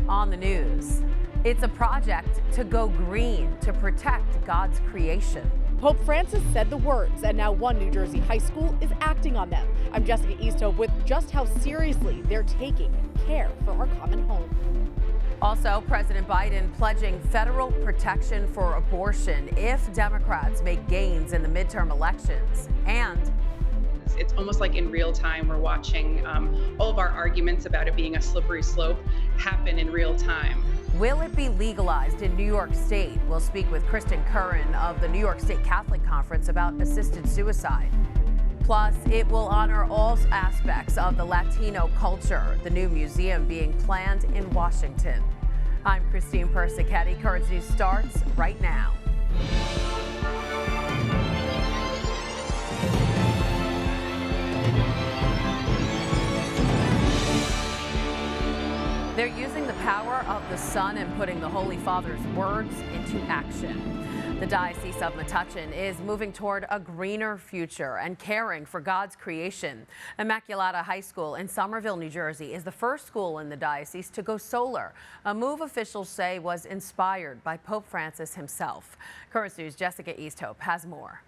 on the news. It's a project to go green to protect God's creation. Pope Francis said the words, and now one New Jersey high school is acting on them. I'm Jessica Easthope with just how seriously they're taking care for our common home. Also, President Biden pledging federal protection for abortion if Democrats make gains in the midterm elections. And it's almost like in real time we're watching all of our arguments about it being a slippery slope happen in real time. will it be legalized in New York State? We'll speak with Kristen Curran of the New York State Catholic Conference about assisted suicide. Plus, it will honor all aspects of the Latino culture, the new museum being planned in Washington. I'm Christine Persichetti. Currents News starts right now. They're using the power of the sun and putting the Holy Father's words into action. The Diocese of Metuchen is moving toward a greener future and caring for God's creation. Immaculata High School in Somerville, New Jersey is the first school in the diocese to go solar, a move officials say was inspired by Pope Francis himself. Currents News' Jessica Easthope has more.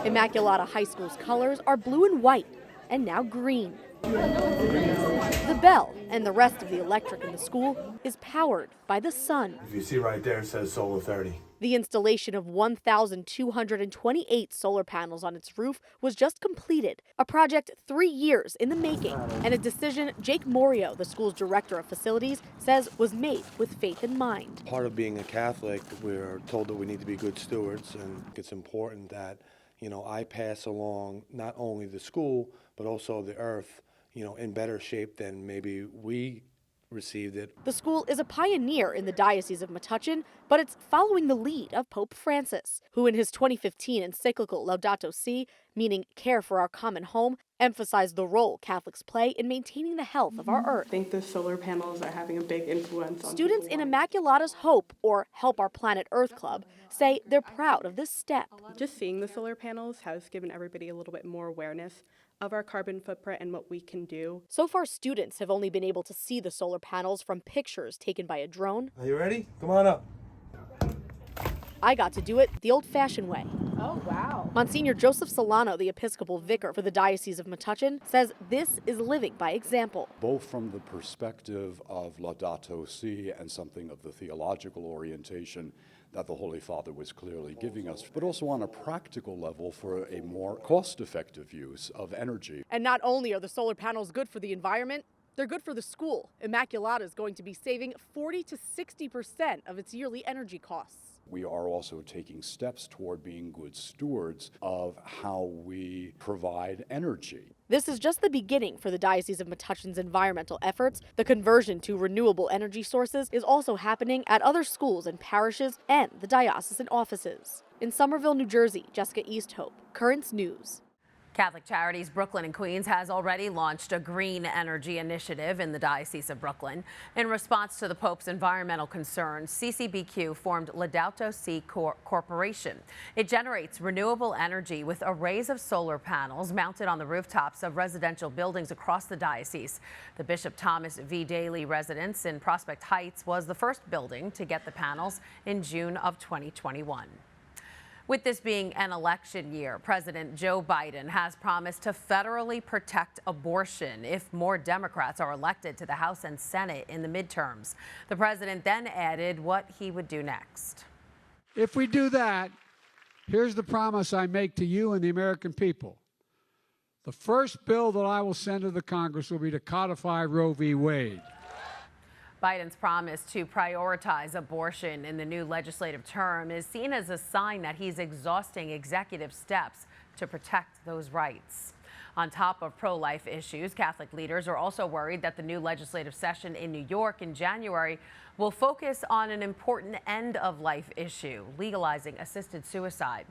Immaculata High School's colors are blue and white, and now green. The bell and the rest of the electric in the school is powered by the sun. If you see right there, it says Solar 30. The installation of 1,228 solar panels on its roof was just completed, a project 3 years in the making, and a decision Jake Morio, the school's director of facilities, says was made with faith in mind. Part of being a Catholic, we're told that we need to be good stewards, and it's important that, I pass along not only the school, but also the earth, in better shape than maybe we received it. The school is a pioneer in the Diocese of Metuchen, but it's following the lead of Pope Francis, who in his 2015 encyclical Laudato Si, meaning care for our common home, emphasized the role Catholics play in maintaining the health of our earth. I think the solar panels are having a big influence on Students in Immaculata's Hope, or Help Our Planet Earth Club, say they're proud of this step. Just seeing the solar panels has given everybody a little bit more awareness of our carbon footprint and what we can do. So far, students have only been able to see the solar panels from pictures taken by a drone. Are you ready? Come on up. I got to do it the old-fashioned way. Oh, wow. Monsignor Joseph Solano, the Episcopal Vicar for the Diocese of Metuchen, says this is living by example. Both from the perspective of Laudato Si and something of the theological orientation that the Holy Father was clearly giving us, but also on a practical level for a more cost-effective use of energy. And not only are the solar panels good for the environment, they're good for the school. Immaculata is going to be saving 40 to 60% of its yearly energy costs. We are also taking steps toward being good stewards of how we provide energy. This is just the beginning for the Diocese of Metuchen's environmental efforts. The conversion to renewable energy sources is also happening at other schools and parishes and the diocesan offices. In Somerville, New Jersey, Jessica Easthope, Currents News. Catholic Charities Brooklyn and Queens has already launched a green energy initiative in the Diocese of Brooklyn. In response to the Pope's environmental concerns, CCBQ formed Laudato Si Corporation. It generates renewable energy with arrays of solar panels mounted on the rooftops of residential buildings across the diocese. The Bishop Thomas V. Daly residence in Prospect Heights was the first building to get the panels in June of 2021. With this being an election year, President Joe Biden has promised to federally protect abortion if more Democrats are elected to the House and Senate in the midterms. The president then added what he would do next. If we do that, here's the promise I make to you and the American people. The first bill that I will send to the Congress will be to codify Roe v. Wade. Biden's promise to prioritize abortion in the new legislative term is seen as a sign that he's exhausting executive steps to protect those rights. On top of pro-life issues, Catholic leaders are also worried that the new legislative session in New York in January will focus on an important end-of-life issue, legalizing assisted suicide.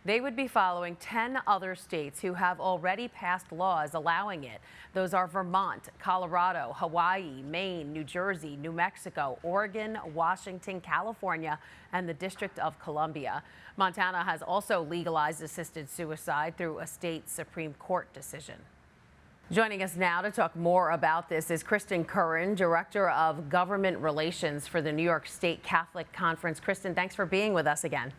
They would be following 10 other states who have already passed laws allowing it. Those are Vermont, Colorado, Hawaii, Maine, New Jersey, New Mexico, Oregon, Washington, California, and the District of Columbia. Montana has also legalized assisted suicide through a state Supreme Court decision. Joining us now to talk more about this is Kristen Curran, Director of Government Relations for the New York State Catholic Conference. Kristen, thanks for being with us again.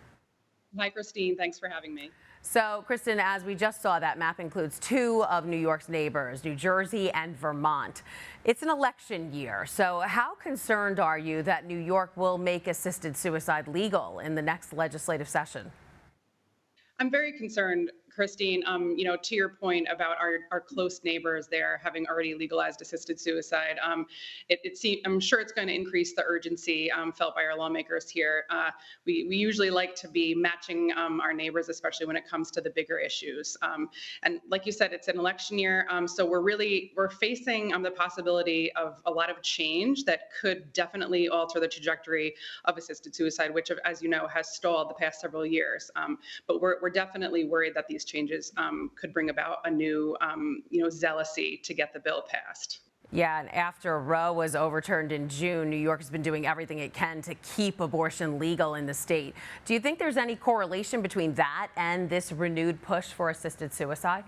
Hi, Christine. Thanks for having me. So, Kristen, as we just saw, that map includes two of New York's neighbors, New Jersey and Vermont. It's an election year, so how concerned are you that New York will make assisted suicide legal in the next legislative session? I'm very concerned, Christine, to your point about our close neighbors there having already legalized assisted suicide. I'm sure it's going to increase the urgency felt by our lawmakers here. We usually like to be matching our neighbors, especially when it comes to the bigger issues. And like you said, it's an election year, so we're facing the possibility of a lot of change that could definitely alter the trajectory of assisted suicide, which, as you know, has stalled the past several years. But we're definitely worried that these changes could bring about a new, zealousy to get the bill passed. Yeah, and after Roe was overturned in June, New York has been doing everything it can to keep abortion legal in the state. Do you think there's any correlation between that and this renewed push for assisted suicide?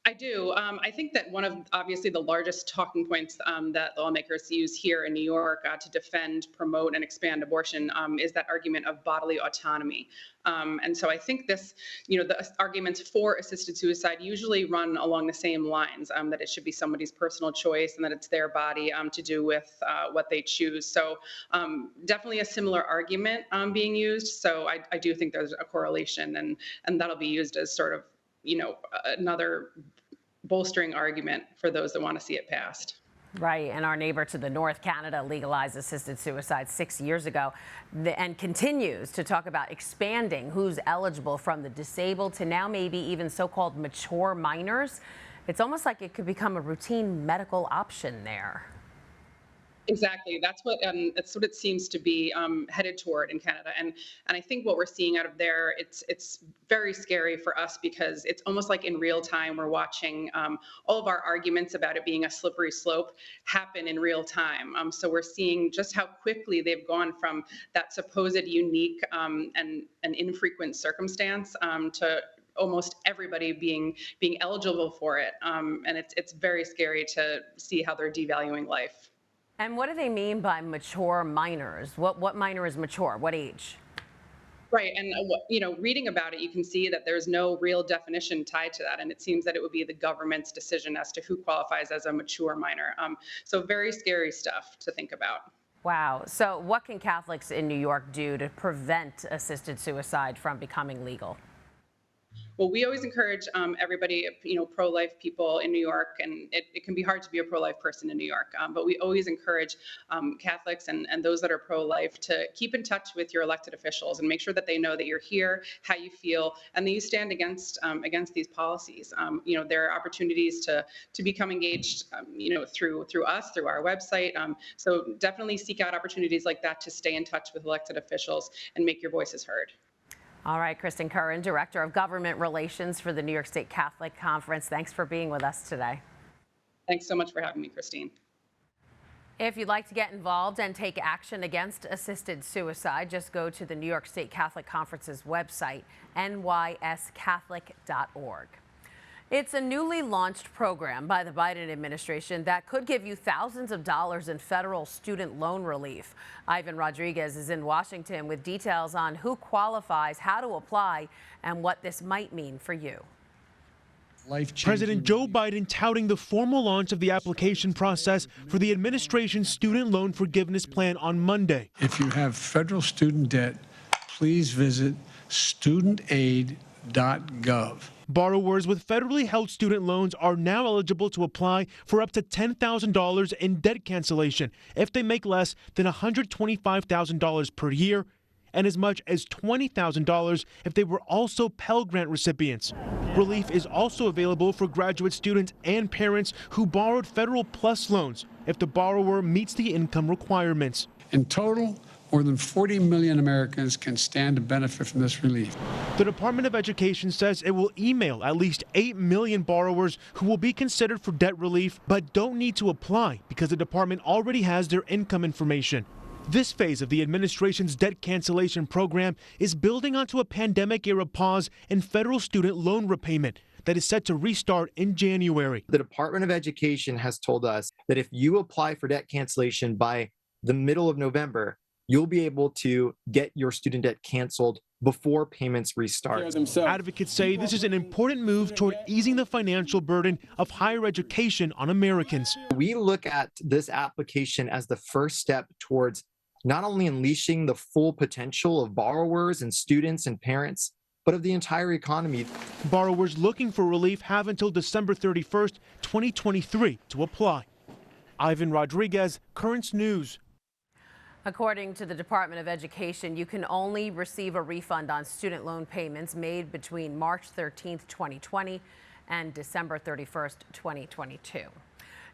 I do. I think that one of obviously the largest talking points that lawmakers use here in New York to defend, promote, and expand abortion is that argument of bodily autonomy. And so I think the arguments for assisted suicide usually run along the same lines, that it should be somebody's personal choice and that it's their body to do with what they choose. So definitely a similar argument being used. So I do think there's a correlation, and that'll be used as sort of, another bolstering argument for those that want to see it passed. Right, and our neighbor to the north, Canada, legalized assisted suicide 6 years ago and continues to talk about expanding who's eligible from the disabled to now maybe even so-called mature minors. It's almost like it could become a routine medical option there. Exactly. That's what it seems to be headed toward in Canada, and I think what we're seeing out of there, it's very scary for us because it's almost like in real time we're watching all of our arguments about it being a slippery slope happen in real time. So we're seeing just how quickly they've gone from that supposed unique and infrequent circumstance to almost everybody being eligible for it, and it's very scary to see how they're devaluing life. And what do they mean by mature minors? What minor is mature? What age? Right, and reading about it, you can see that there's no real definition tied to that, and it seems that it would be the government's decision as to who qualifies as a mature minor. So very scary stuff to think about. Wow. So what can Catholics in New York do to prevent assisted suicide from becoming legal? Well, we always encourage everybody, pro-life people in New York, and it can be hard to be a pro-life person in New York, but we always encourage Catholics and those that are pro-life to keep in touch with your elected officials and make sure that they know that you're here, how you feel, and that you stand against these policies. There are opportunities to become engaged, through us, through our website. So definitely seek out opportunities like that to stay in touch with elected officials and make your voices heard. All right, Kristen Curran, Director of Government Relations for the New York State Catholic Conference. Thanks for being with us today. Thanks so much for having me, Christine. If you'd like to get involved and take action against assisted suicide, just go to the New York State Catholic Conference's website, nyscatholic.org. It's a newly launched program by the Biden administration that could give you thousands of dollars in federal student loan relief. Ivan Rodriguez is in Washington with details on who qualifies, how to apply, and what this might mean for you. President Joe Biden touting the formal launch of the application process for the administration's student loan forgiveness plan on Monday. If you have federal student debt, please visit studentaid.gov. Borrowers with federally held student loans are now eligible to apply for up to $10,000 in debt cancellation if they make less than $125,000 per year, and as much as $20,000 if they were also Pell Grant recipients. Relief is also available for graduate students and parents who borrowed Federal Plus loans if the borrower meets the income requirements. In total, more than 40 million Americans can stand to benefit from this relief. The Department of Education says it will email at least 8 million borrowers who will be considered for debt relief but don't need to apply because the department already has their income information. This phase of the administration's debt cancellation program is building onto a pandemic-era pause in federal student loan repayment that is set to restart in January. The Department of Education has told us that if you apply for debt cancellation by the middle of November, you'll be able to get your student debt canceled before payments restart. Advocates say this is an important move toward easing the financial burden of higher education on Americans. We look at this application as the first step towards not only unleashing the full potential of borrowers and students and parents, but of the entire economy. Borrowers looking for relief have until December 31st, 2023 to apply. Ivan Rodriguez, Currents News. According to the Department of Education, you can only receive a refund on student loan payments made between March 13th, 2020 and December 31st, 2022.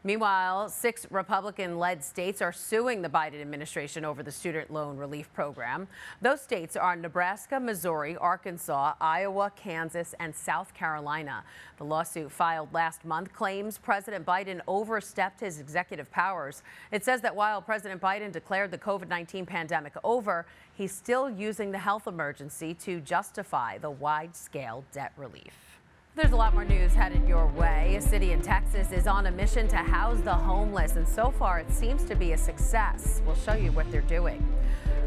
Meanwhile, 6 Republican-led states are suing the Biden administration over the student loan relief program. Those states are Nebraska, Missouri, Arkansas, Iowa, Kansas, and South Carolina. The lawsuit filed last month claims President Biden overstepped his executive powers. It says that while President Biden declared the COVID-19 pandemic over, he's still using the health emergency to justify the wide-scale debt relief. There's a lot more news headed your way. A city in Texas is on a mission to house the homeless, and so far it seems to be a success. We'll show you what they're doing.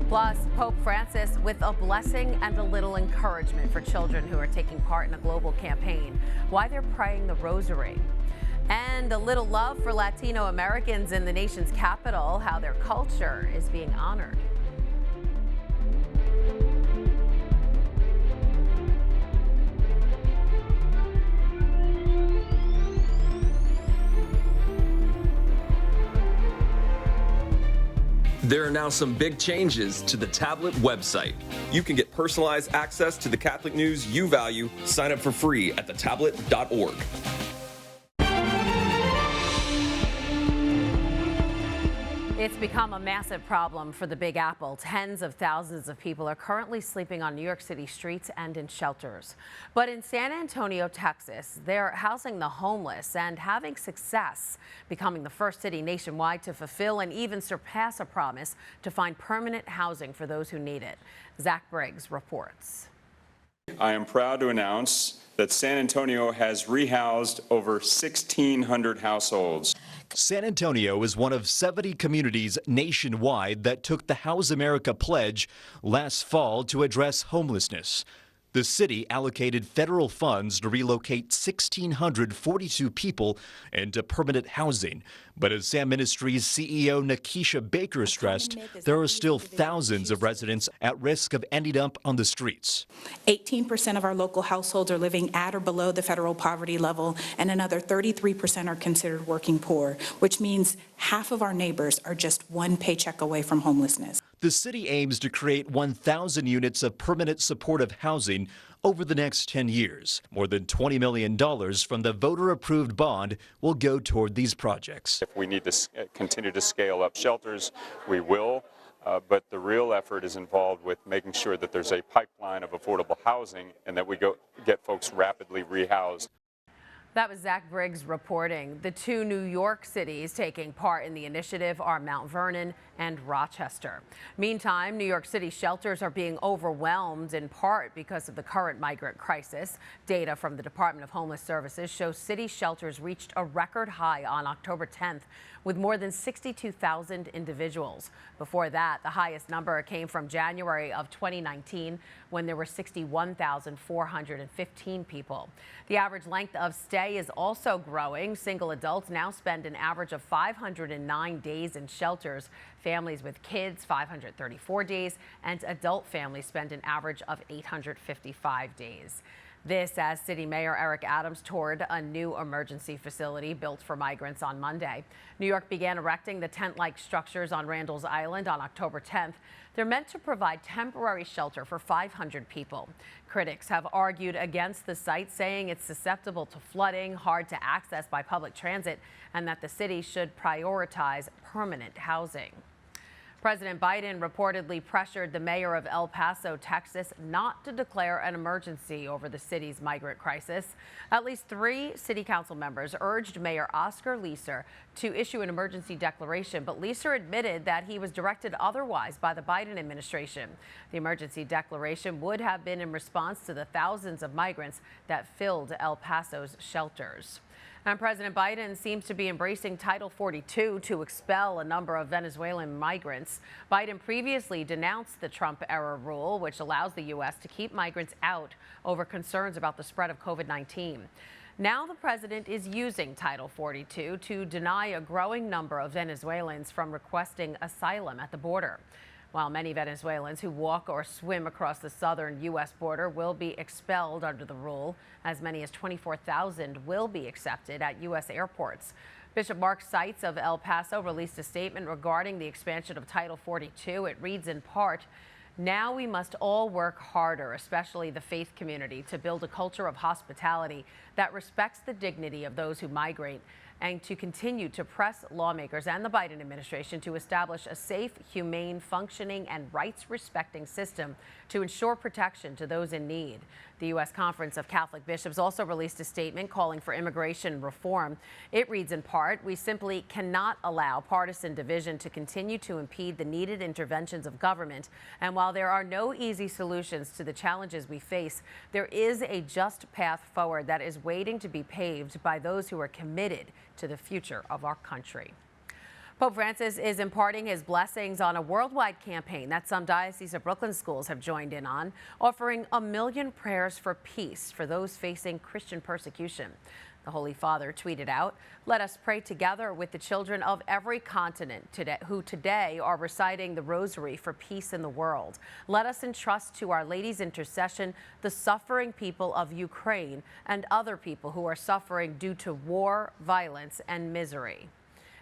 Plus, Pope Francis with a blessing and a little encouragement for children who are taking part in a global campaign, why they're praying the rosary. And a little love for Latino Americans in the nation's capital, how their culture is being honored. There are now some big changes to the tablet website. You can get personalized access to the Catholic news you value. Sign up for free at thetablet.org. It's become a massive problem for the Big Apple. Tens of thousands of people are currently sleeping on New York City streets and in shelters. But in San Antonio, Texas, they're housing the homeless and having success, becoming the first city nationwide to fulfill and even surpass a promise to find permanent housing for those who need it. Zach Briggs reports. I am proud to announce that San Antonio has rehoused over 1,600 households. San Antonio is one of 70 communities nationwide that took the House America pledge last fall to address homelessness. The city allocated federal funds to relocate 1,642 people into permanent housing. But as Sam Ministries CEO Nakisha Baker stressed, there are still thousands of residents at risk of ending up on the streets. 18% of our local households are living at or below the federal poverty level, and another 33% are considered working poor, which means half of our neighbors are just one paycheck away from homelessness. The city aims to create 1,000 units of permanent supportive housing over the next 10 years. More than $20 million from the voter-approved bond will go toward these projects. If we need to continue to scale up shelters, we will. But the real effort is involved with making sure that there's a pipeline of affordable housing and that we get folks rapidly rehoused. That was Zach Briggs reporting. The 2 New York cities taking part in the initiative are Mount Vernon and Rochester. Meantime, New York City shelters are being overwhelmed in part because of the current migrant crisis. Data from the Department of Homeless Services shows city shelters reached a record high on October 10th with more than 62,000 individuals. Before that, the highest number came from January of 2019 when there were 61,415 people. The average length of stay is also growing. Single adults now spend an average of 509 days in shelters. Families with kids, 534 days, and adult families spend an average of 855 days. This as City Mayor Eric Adams toured a new emergency facility built for migrants on Monday. New York began erecting the tent-like structures on Randall's Island on October 10th. They're meant to provide temporary shelter for 500 people. Critics have argued against the site, saying it's susceptible to flooding, hard to access by public transit, and that the city should prioritize permanent housing. President Biden reportedly pressured the mayor of El Paso, Texas, not to declare an emergency over the city's migrant crisis. At least 3 city council members urged Mayor Oscar Leeser to issue an emergency declaration, but Leeser admitted that he was directed otherwise by the Biden administration. The emergency declaration would have been in response to the thousands of migrants that filled El Paso's shelters. And President Biden seems to be embracing Title 42 to expel a number of Venezuelan migrants. Biden previously denounced the Trump-era rule, which allows the U.S. to keep migrants out over concerns about the spread of COVID-19. Now the president is using Title 42 to deny a growing number of Venezuelans from requesting asylum at the border. While many Venezuelans who walk or swim across the southern U.S. border will be expelled under the rule, as many as 24,000 will be accepted at U.S. airports. Bishop Mark Seitz of El Paso released a statement regarding the expansion of Title 42. It reads in part, "Now we must all work harder, especially the faith community, to build a culture of hospitality that respects the dignity of those who migrate, and to continue to press lawmakers and the Biden administration to establish a safe, humane, functioning, and rights-respecting system to ensure protection to those in need." The U.S. Conference of Catholic Bishops also released a statement calling for immigration reform. It reads in part, "We simply cannot allow partisan division to continue to impede the needed interventions of government. And while there are no easy solutions to the challenges we face, there is a just path forward that is waiting to be paved by those who are committed to the future of our country." Pope Francis is imparting his blessings on a worldwide campaign that some Diocese of Brooklyn schools have joined in on, offering 1 million prayers for peace for those facing Christian persecution. The Holy Father tweeted out, "Let us pray together with the children of every continent who today are reciting the Rosary for peace in the world. Let us entrust to Our Lady's intercession the suffering people of Ukraine and other people who are suffering due to war, violence, and misery."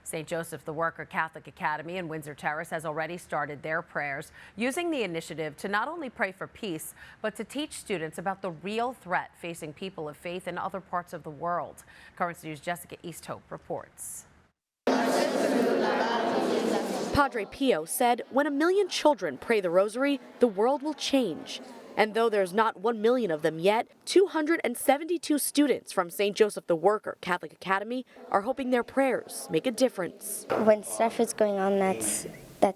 St. Joseph the Worker Catholic Academy in Windsor Terrace has already started their prayers, using the initiative to not only pray for peace, but to teach students about the real threat facing people of faith in other parts of the world. Current News' Jessica Easthope reports. Padre Pio said, "When 1 million children pray the Rosary, the world will change." And though there's not 1 million of them yet, 272 students from St. Joseph the Worker Catholic Academy are hoping their prayers make a difference. When stuff is going on that's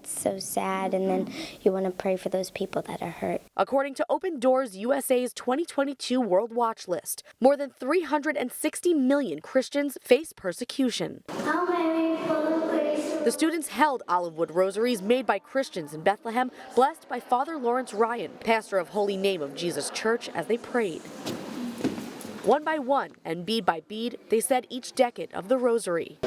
so sad, and then you want to pray for those people that are hurt. According to Open Doors USA's 2022 World Watch List, more than 360 million Christians face persecution. The students held olive-wood rosaries made by Christians in Bethlehem, blessed by Father Lawrence Ryan, pastor of Holy Name of Jesus Church, as they prayed. One by one and bead by bead, they said each decade of the rosary.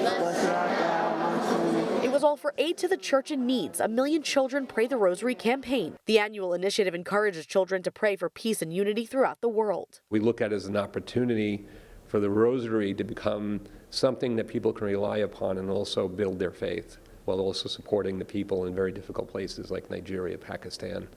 It was all for aid to the church in needs. 1 million children pray the rosary campaign. The annual initiative encourages children to pray for peace and unity throughout the world. We look at it as an opportunity for the rosary to become something that people can rely upon and also build their faith, while also supporting the people in very difficult places like Nigeria, Pakistan,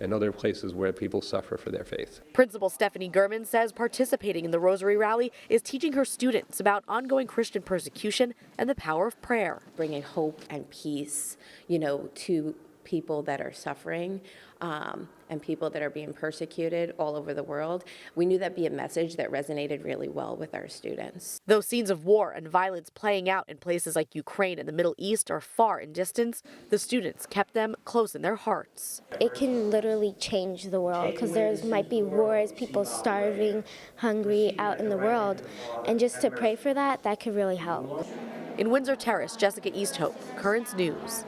and other places where people suffer for their faith. Principal Stephanie Gurman says participating in the Rosary Rally is teaching her students about ongoing Christian persecution and the power of prayer. Bringing hope and peace, to people that are suffering and people that are being persecuted all over the world. We knew that'd be a message that resonated really well with our students. Though scenes of war and violence playing out in places like Ukraine and the Middle East are far in distance, the students kept them close in their hearts. It can literally change the world, because there might be wars, people starving, hungry out in the world, and just to pray for that could really help. In Windsor Terrace, Jessica Easthope, Current News.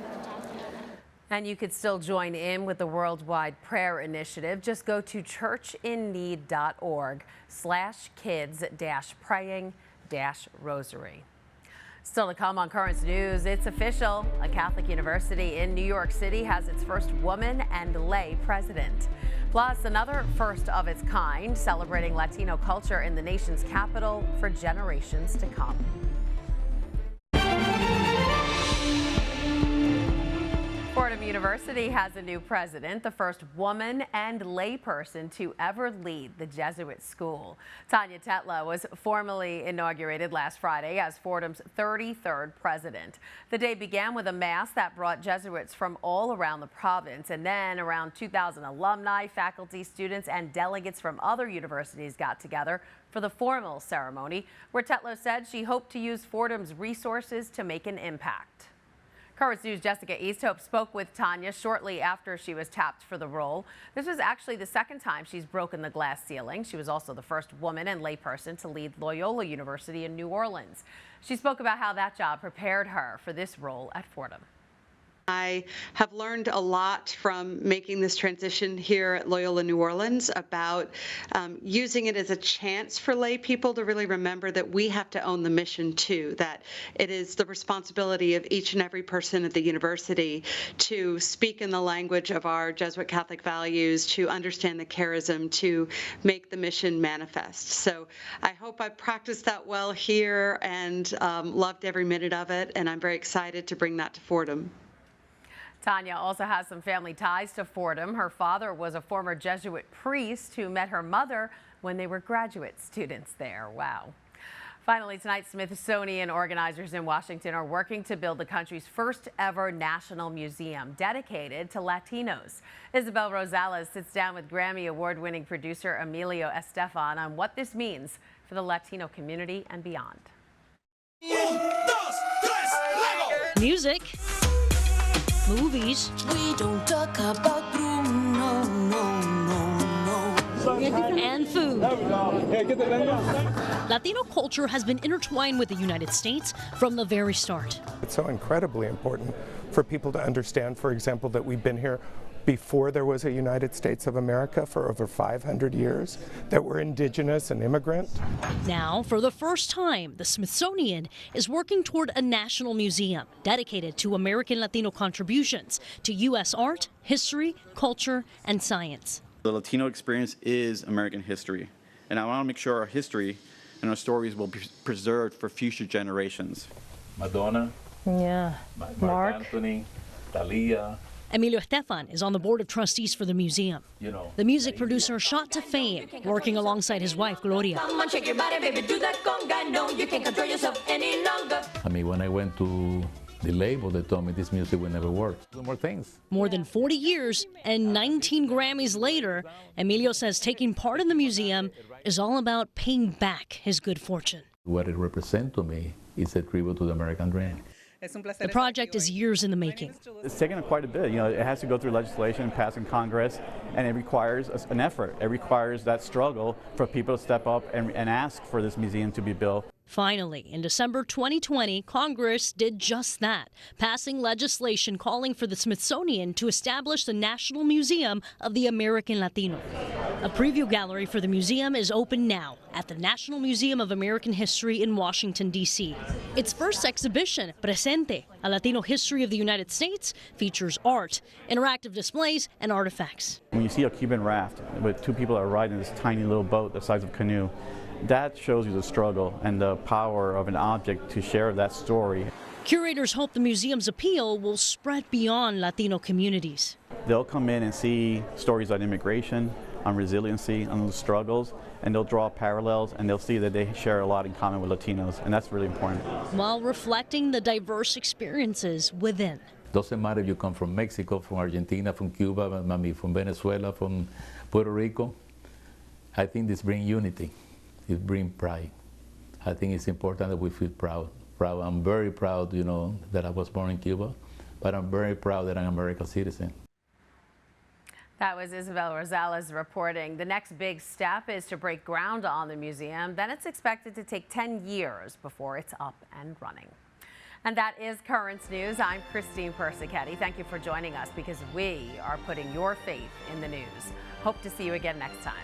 And you could still join in with the Worldwide Prayer Initiative. Just go to churchinneed.org/kids-praying-rosary. Still to come on Current News, it's official. A Catholic university in New York City has its first woman and lay president. Plus, another first of its kind, celebrating Latino culture in the nation's capital for generations to come. For Fordham University has a new president, the first woman and layperson to ever lead the Jesuit school. Tanya Tetla was formally inaugurated last Friday as Fordham's 33rd president. The day began with a mass that brought Jesuits from all around the province, and then around 2,000 alumni, faculty, students, and delegates from other universities got together for the formal ceremony, where Tetlow said she hoped to use Fordham's resources to make an impact. Curran's News' Jessica Easthope spoke with Tanya shortly after she was tapped for the role. This was actually the second time she's broken the glass ceiling. She was also the first woman and layperson to lead Loyola University in New Orleans. She spoke about how that job prepared her for this role at Fordham. I have learned a lot from making this transition here at Loyola New Orleans about using it as a chance for lay people to really remember that we have to own the mission too, that it is the responsibility of each and every person at the university to speak in the language of our Jesuit Catholic values, to understand the charism, to make the mission manifest. So I hope I practiced that well here and loved every minute of it, and I'm very excited to bring that to Fordham. Tanya also has some family ties to Fordham. Her father was a former Jesuit priest who met her mother when they were graduate students there. Wow. Finally, tonight, Smithsonian organizers in Washington are working to build the country's first ever national museum dedicated to Latinos. Isabel Rosales sits down with Grammy Award-winning producer Emilio Estefan on what this means for the Latino community and beyond. Music. Movies. We don't talk about Bruno, no. And food. Latino culture has been intertwined with the United States from the very start. It's so incredibly important for people to understand, for example, that we've been here before there was a United States of America for over 500 years, that we're indigenous and immigrant. Now, for the first time, the Smithsonian is working toward a national museum dedicated to American Latino contributions to U.S. art, history, culture, and science. The Latino experience is American history, and I want to make sure our history and our stories will be preserved for future generations. Madonna, Mark Anthony, Thalia. Emilio Estefan is on the board of trustees for the museum. The music producer shot to fame, working alongside his wife, Gloria. Come on, shake your body, baby, do that conga. No, you can't control yourself any longer. I mean, when I went to the label, they told me this music will never work. More things. More than 40 years and 19 Grammys later, Emilio says taking part in the museum is all about paying back his good fortune. What it represents to me is a tribute to the American dream. The project is years in the making. It's taken quite a bit. It has to go through legislation, pass in Congress, and it requires an effort. It requires that struggle for people to step up and ask for this museum to be built. Finally, in December 2020, Congress did just that, passing legislation calling for the Smithsonian to establish the National Museum of the American Latino. A preview gallery for the museum is open now at the National Museum of American History in Washington, D.C. Its first exhibition, Presente, a Latino history of the United States, features art, interactive displays, and artifacts. When you see a Cuban raft with two people that are riding this tiny little boat the size of a canoe, that shows you the struggle and the power of an object to share that story. Curators hope the museum's appeal will spread beyond Latino communities. They'll come in and see stories on immigration, on resiliency, on the struggles, and they'll draw parallels, and they'll see that they share a lot in common with Latinos, and that's really important. While reflecting the diverse experiences within. Doesn't matter if you come from Mexico, from Argentina, from Cuba, maybe from Venezuela, from Puerto Rico. I think this brings unity. It brings pride. I think it's important that we feel proud. I'm very proud, that I was born in Cuba, but I'm very proud that I'm an American citizen. That was Isabel Rosales reporting. The next big step is to break ground on the museum. Then it's expected to take 10 years before it's up and running. And that is Currents News. I'm Christine Persichetti. Thank you for joining us because we are putting your faith in the news. Hope to see you again next time.